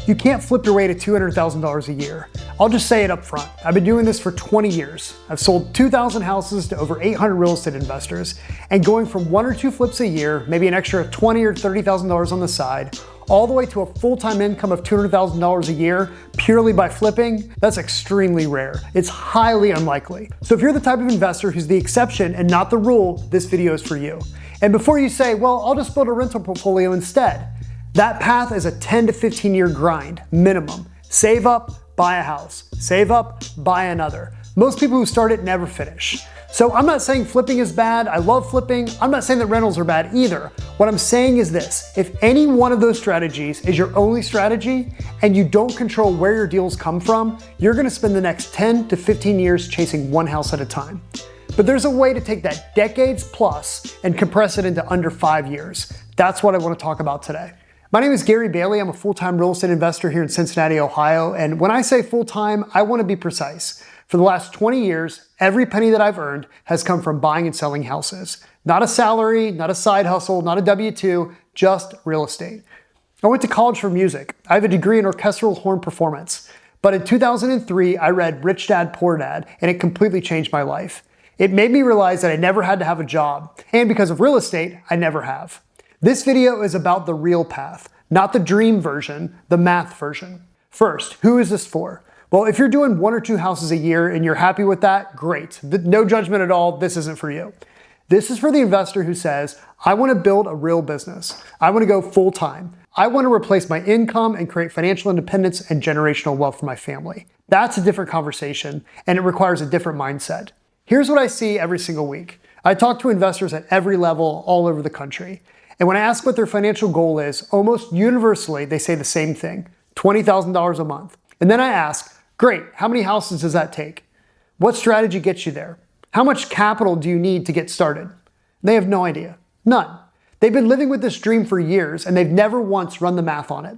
You can't flip your way to $200,000 a year. I'll just say it up front. I've been doing this for 20 years. I've sold 2,000 houses to over 800 real estate investors, and going from 1 or 2 flips a year, maybe an extra $20,000 or $30,000 on the side, all the way to a full-time income of $200,000 a year purely by flipping, that's extremely rare. It's highly unlikely. So if you're the type of investor who's the exception and not the rule, this video is for you. And before you say, well, I'll just build a rental portfolio instead, that path is a 10 to 15 year grind, minimum. Save up, buy a house. Save up, buy another. Most people who start it never finish. So I'm not saying flipping is bad. I love flipping. I'm not saying that rentals are bad either. What I'm saying is this: if any one of those strategies is your only strategy and you don't control where your deals come from, you're gonna spend the next 10 to 15 years chasing one house at a time. But there's a way to take that decades plus and compress it into under 5 years. That's what I want to talk about today. My name is Gary Bailey. I'm a full-time real estate investor here in Cincinnati, Ohio. And when I say full-time, I want to be precise. For the last 20 years, every penny that I've earned has come from buying and selling houses. Not a salary, not a side hustle, not a W-2, just real estate. I went to college for music. I have a degree in orchestral horn performance. But in 2003, I read Rich Dad, Poor Dad, and it completely changed my life. It made me realize that I never had to have a job. And because of real estate, I never have. This video is about the real path, not the dream version, the math version. First, who is this for? Well, if you're doing 1 or 2 houses a year and you're happy with that, great. No judgment at all, this isn't for you. This is for the investor who says, I want to build a real business. I want to go full time. I want to replace my income and create financial independence and generational wealth for my family. That's a different conversation, and it requires a different mindset. Here's what I see every single week. I talk to investors at every level all over the country. And when I ask what their financial goal is, almost universally, they say the same thing: $20,000 a month. And then I ask, great, how many houses does that take? What strategy gets you there? How much capital do you need to get started? They have no idea. None. They've been living with this dream for years, and they've never once run the math on it.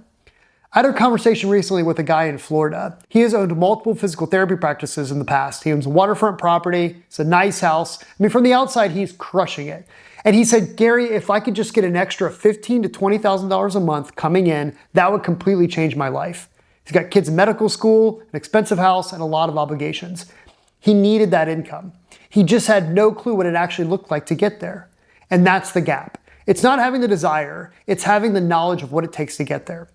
I had a conversation recently with a guy in Florida. He has owned multiple physical therapy practices in the past. He owns waterfront property. It's a nice house. I mean, from the outside, he's crushing it. And he said, Gary, if I could just get an extra $15,000 to $20,000 a month coming in, that would completely change my life. He's got kids in medical school, an expensive house, and a lot of obligations. He needed that income. He just had no clue what it actually looked like to get there. And that's the gap. It's not having the desire, it's having the knowledge of what it takes to get there.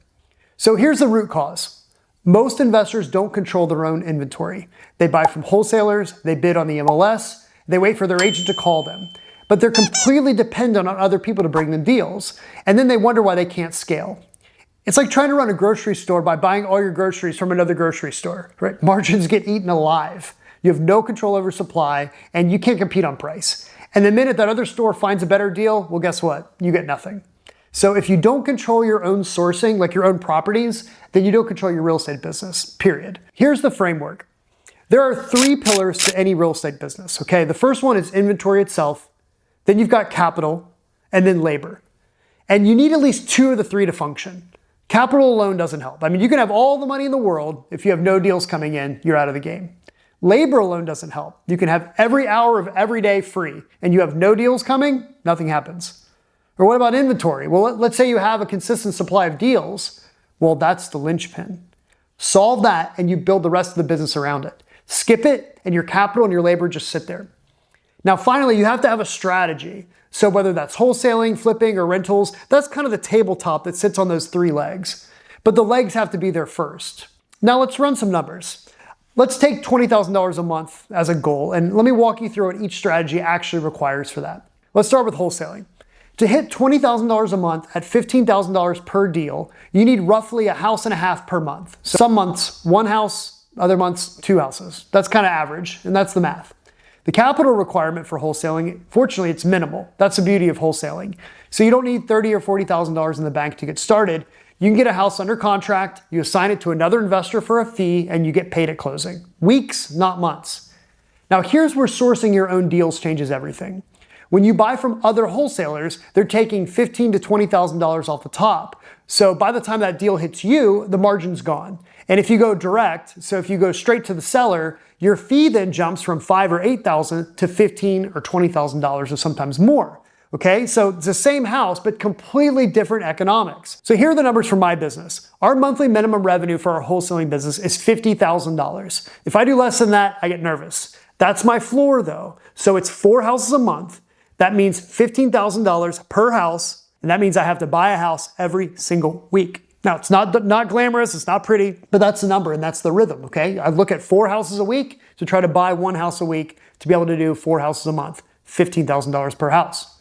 So here's the root cause. Most investors don't control their own inventory. They buy from wholesalers, they bid on the MLS, they wait for their agent to call them. But they're completely dependent on other people to bring them deals. And then they wonder why they can't scale. It's like trying to run a grocery store by buying all your groceries from another grocery store, right? Margins get eaten alive. You have no control over supply, and you can't compete on price. And the minute that other store finds a better deal, well, guess what? You get nothing. So if you don't control your own sourcing, like your own properties, then you don't control your real estate business, period. Here's the framework. There are 3 pillars to any real estate business, okay? The first one is inventory itself. Then you've got capital, and then labor. And you need at least 2 of the 3 to function. Capital alone doesn't help. I mean, you can have all the money in the world. If you have no deals coming in, you're out of the game. Labor alone doesn't help. You can have every hour of every day free, and you have no deals coming, nothing happens. Or what about inventory? Well, let's say you have a consistent supply of deals. Well, that's the linchpin. Solve that, and you build the rest of the business around it. Skip it, and your capital and your labor just sit there. Now, finally, you have to have a strategy. So whether that's wholesaling, flipping, or rentals, that's kind of the tabletop that sits on those 3 legs. But the legs have to be there first. Now let's run some numbers. Let's take $20,000 a month as a goal, and let me walk you through what each strategy actually requires for that. Let's start with wholesaling. To hit $20,000 a month at $15,000 per deal, you need roughly a house and a half per month. So some months, 1 house, other months, 2 houses. That's kind of average, and that's the math. The capital requirement for wholesaling, fortunately, it's minimal. That's the beauty of wholesaling. So you don't need $30,000 or $40,000 in the bank to get started. You can get a house under contract, you assign it to another investor for a fee, and you get paid at closing. Weeks, not months. Now here's where sourcing your own deals changes everything. When you buy from other wholesalers, they're taking $15,000 to $20,000 off the top. So by the time that deal hits you, the margin's gone. And if you go direct, so if you go straight to the seller, your fee then jumps from $5,000 or $8,000 to $15,000 or $20,000 or sometimes more. Okay, so it's the same house, but completely different economics. So here are the numbers for my business. Our monthly minimum revenue for our wholesaling business is $50,000. If I do less than that, I get nervous. That's my floor though. So it's 4 houses a month. That means $15,000 per house. And that means I have to buy a house every single week. Now, it's not glamorous, it's not pretty, but that's the number and that's the rhythm, okay? I look at 4 houses a week to try to buy 1 house a week to be able to do 4 houses a month, $15,000 per house.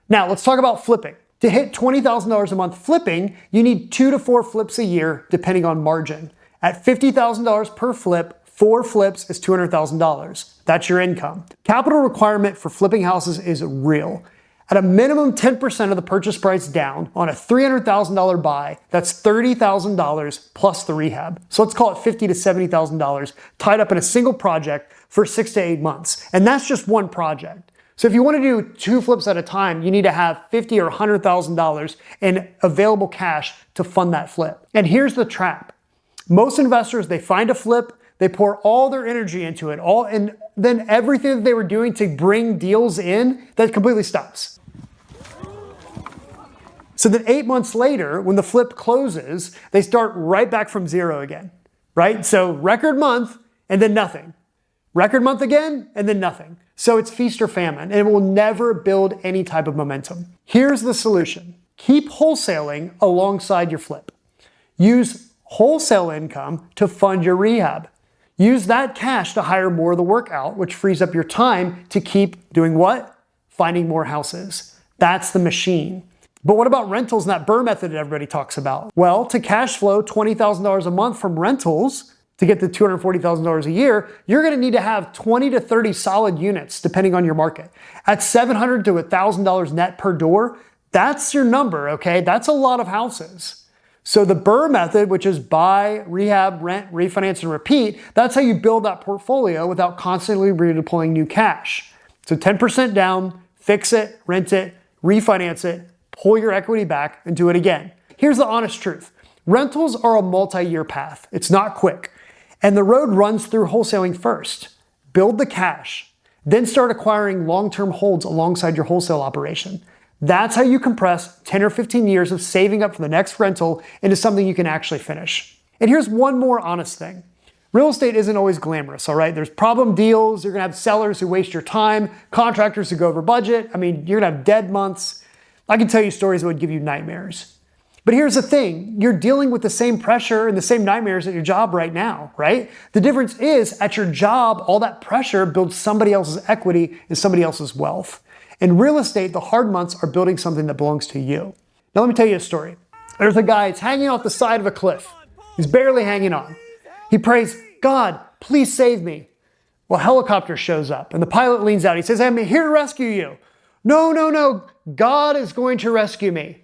Now, let's talk about flipping. To hit $20,000 a month flipping, you need 2 to 4 flips a year, depending on margin. At $50,000 per flip, 4 flips is $200,000. That's your income. Capital requirement for flipping houses is real. At a minimum 10% of the purchase price down on a $300,000 buy, that's $30,000 plus the rehab. So let's call it $50,000 to $70,000 tied up in a single project for 6 to 8 months. And that's just one project. So if you want to do 2 flips at a time, you need to have $50,000 or $100,000 in available cash to fund that flip. And here's the trap. Most investors, they find a flip, they pour all their energy into it, and then everything that they were doing to bring deals in, that completely stops. So then 8 months later, when the flip closes, they start right back from zero again, right? So record month and then nothing. Record month again and then nothing. So it's feast or famine and it will never build any type of momentum. Here's the solution. Keep wholesaling alongside your flip. Use wholesale income to fund your rehab. Use that cash to hire more of the work out, which frees up your time to keep doing what? Finding more houses. That's the machine. But what about rentals and that BRRRR method that everybody talks about? Well, to cash flow $20,000 a month from rentals to get to $240,000 a year, you're going to need to have 20 to 30 solid units depending on your market. At $700 to $1,000 net per door, that's your number, okay? That's a lot of houses. So the BRRRR method, which is buy, rehab, rent, refinance, and repeat, that's how you build that portfolio without constantly redeploying new cash. So 10% down, fix it, rent it, refinance it, pull your equity back and do it again. Here's the honest truth. Rentals are a multi-year path. It's not quick. And the road runs through wholesaling first. Build the cash, then start acquiring long-term holds alongside your wholesale operation. That's how you compress 10 or 15 years of saving up for the next rental into something you can actually finish. And here's one more honest thing. Real estate isn't always glamorous, all right? There's problem deals. You're gonna have sellers who waste your time, contractors who go over budget. I mean, you're gonna have dead months. I can tell you stories that would give you nightmares. But here's the thing, you're dealing with the same pressure and the same nightmares at your job right now, right? The difference is at your job, all that pressure builds somebody else's equity and somebody else's wealth. In real estate, the hard months are building something that belongs to you. Now let me tell you a story. There's a guy, he's hanging off the side of a cliff. He's barely hanging on. He prays, God, please save me. Well, a helicopter shows up and the pilot leans out. He says, I'm here to rescue you. No, God is going to rescue me.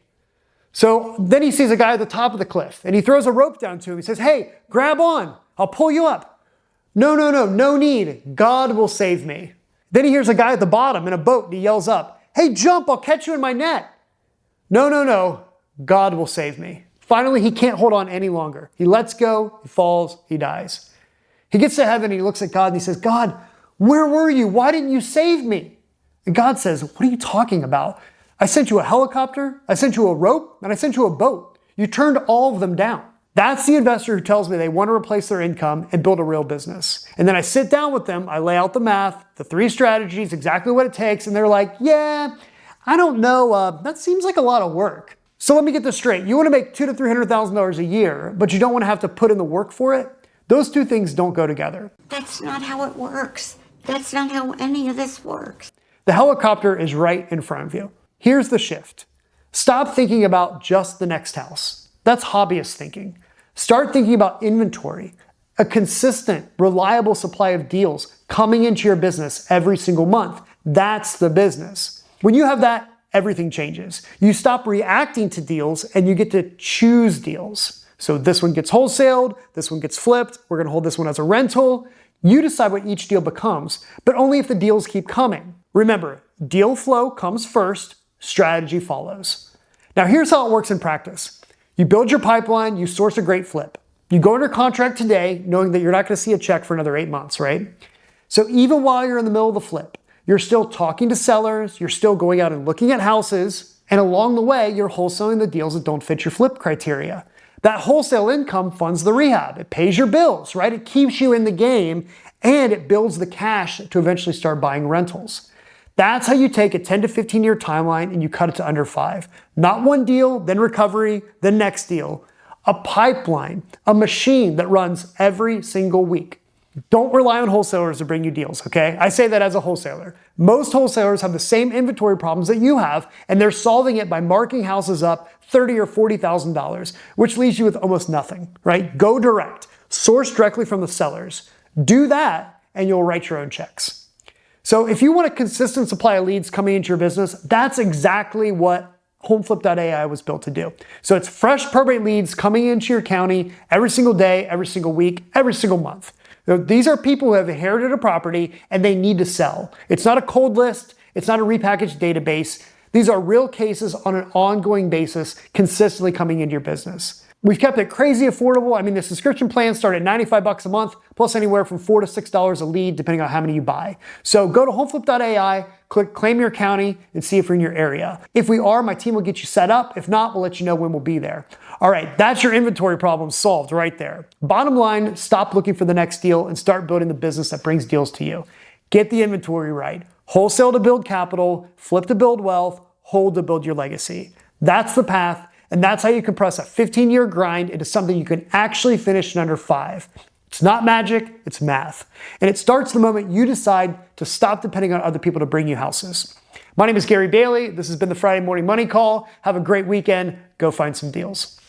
So then he sees a guy at the top of the cliff and he throws a rope down to him. He says, hey, grab on, I'll pull you up. No need, God will save me. Then he hears a guy at the bottom in a boat and he yells up, hey, jump, I'll catch you in my net. No, God will save me. Finally, he can't hold on any longer. He lets go, he falls, he dies. He gets to heaven and he looks at God and he says, God, where were you? Why didn't you save me? And God says, what are you talking about? I sent you a helicopter, I sent you a rope, and I sent you a boat. You turned all of them down. That's the investor who tells me they want to replace their income and build a real business. And then I sit down with them, I lay out the math, the 3 strategies, exactly what it takes, and they're like, yeah, I don't know, that seems like a lot of work. So let me get this straight. You want to make $200,000 to $300,000 a year, but you don't want to have to put in the work for it? Those 2 things don't go together. That's not how it works. That's not how any of this works. The helicopter is right in front of you. Here's the shift. Stop thinking about just the next house. That's hobbyist thinking. Start thinking about inventory, a consistent, reliable supply of deals coming into your business every single month. That's the business. When you have that, everything changes. You stop reacting to deals and you get to choose deals. So this one gets wholesaled, this one gets flipped, we're gonna hold this one as a rental. You decide what each deal becomes, but only if the deals keep coming. Remember, deal flow comes first, strategy follows. Now here's how it works in practice. You build your pipeline, you source a great flip. You go under contract today knowing that you're not gonna see a check for another 8 months, right? So even while you're in the middle of the flip, you're still talking to sellers, you're still going out and looking at houses, and along the way, you're wholesaling the deals that don't fit your flip criteria. That wholesale income funds the rehab. It pays your bills, right? It keeps you in the game, and it builds the cash to eventually start buying rentals. That's how you take a 10 to 15 year timeline and you cut it to under 5. Not one deal, then recovery, then next deal. A pipeline, a machine that runs every single week. Don't rely on wholesalers to bring you deals, okay? I say that as a wholesaler. Most wholesalers have the same inventory problems that you have, and they're solving it by marking houses up $30,000 or $40,000, which leaves you with almost nothing, right? Go direct. Source directly from the sellers. Do that, and you'll write your own checks. So if you want a consistent supply of leads coming into your business, that's exactly what HomeFlip.ai was built to do. So it's fresh probate leads coming into your county every single day, every single week, every single month. These are people who have inherited a property and they need to sell. It's not a cold list. It's not a repackaged database. These are real cases on an ongoing basis, consistently coming into your business. We've kept it crazy affordable. I mean, the subscription plans start at $95 a month, plus anywhere from $4 to $6 a lead, depending on how many you buy. So go to homeflip.ai, click claim your county, and see if we're in your area. If we are, my team will get you set up. If not, we'll let you know when we'll be there. All right, that's your inventory problem solved right there. Bottom line, stop looking for the next deal and start building the business that brings deals to you. Get the inventory right. Wholesale to build capital, flip to build wealth, hold to build your legacy. That's the path. And that's how you compress a 15-year grind into something you can actually finish in under 5. It's not magic, it's math. And it starts the moment you decide to stop depending on other people to bring you houses. My name is Gary Bailey. This has been the Friday Morning Money Call. Have a great weekend. Go find some deals.